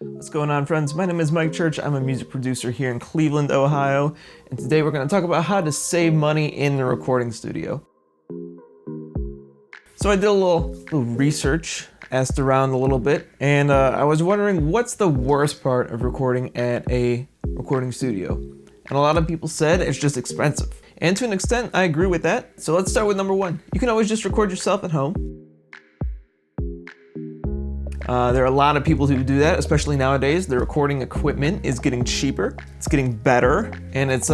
What's going on, friends? My name is Mike Church. I'm a music producer here in Cleveland, Ohio, and today we're going to talk about how to save money in the recording studio. So I did a little research, asked around a little bit, and I was wondering what's the worst part of recording at a recording studio. And a lot of people said it's just expensive. And to an extent, I agree with that. So let's start with number one. You can always just record yourself at home. There are a lot of people who do that, especially nowadays. The recording equipment is getting cheaper, it's getting better, and it's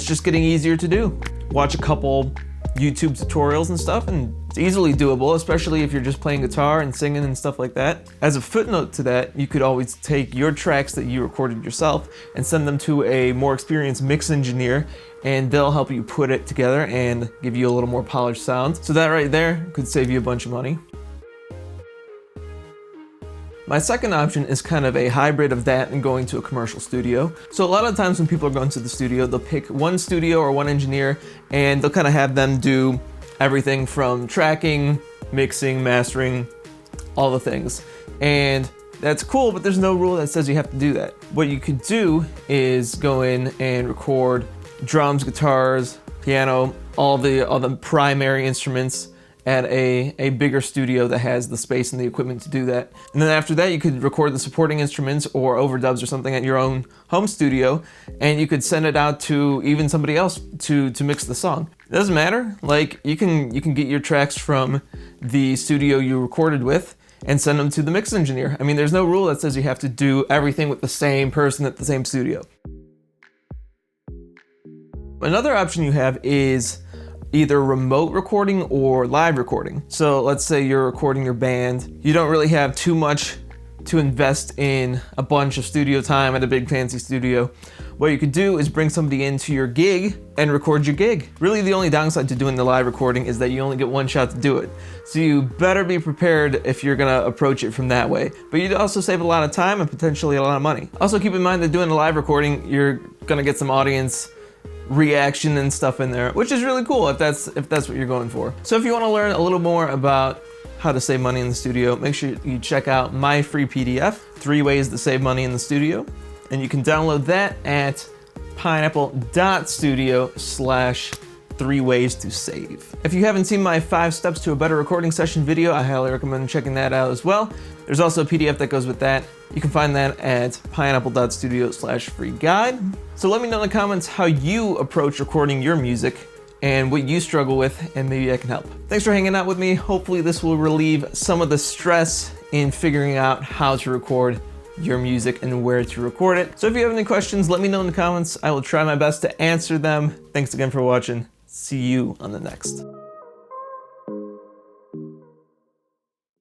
just getting easier to do. Watch a couple YouTube tutorials and stuff, and it's easily doable, especially if you're just playing guitar and singing and stuff like that. As a footnote to that, you could always take your tracks that you recorded yourself and send them to a more experienced mix engineer, and they'll help you put it together and give you a little more polished sound. So that right there could save you a bunch of money. My second option is kind of a hybrid of that and going to a commercial studio. So a lot of times when people are going to the studio, they'll pick one studio or one engineer, and they'll kind of have them do everything from tracking, mixing, mastering, all the things. And that's cool, but there's no rule that says you have to do that. What you could do is go in and record drums, guitars, piano, all the primary instruments at a bigger studio that has the space and the equipment to do that. And then after that, you could record the supporting instruments or overdubs or something at your own home studio, and you could send it out to even somebody else to mix the song. It doesn't matter. Like, you can get your tracks from the studio you recorded with and send them to the mix engineer. I mean, there's no rule that says you have to do everything with the same person at the same studio. Another option you have is either remote recording or live recording. So let's say you're recording your band. You don't really have too much to invest in a bunch of studio time at a big fancy studio. What you could do is bring somebody into your gig and record your gig. Really, the only downside to doing the live recording is that you only get one shot to do it. So you better be prepared if you're gonna approach it from that way. But you'd also save a lot of time and potentially a lot of money. Also keep in mind that doing a live recording, you're gonna get some audience reaction and stuff in there, which is really cool if that's what you're going for. So if you want to learn a little more about how to save money in the studio, make sure you check out my free PDF, 3 Ways to Save Money in the Studio, and you can download that at pineapple.studio/3ways-to-save. If you haven't seen my 5 steps to a better recording session video, I highly recommend checking that out as well. There's also a PDF that goes with that. You can find that at pineapple.studio/free-guide. So let me know in the comments how you approach recording your music and what you struggle with, and maybe I can help. Thanks for hanging out with me. Hopefully this will relieve some of the stress in figuring out how to record your music and where to record it. So if you have any questions, let me know in the comments. I will try my best to answer them. Thanks again for watching. See you on the next.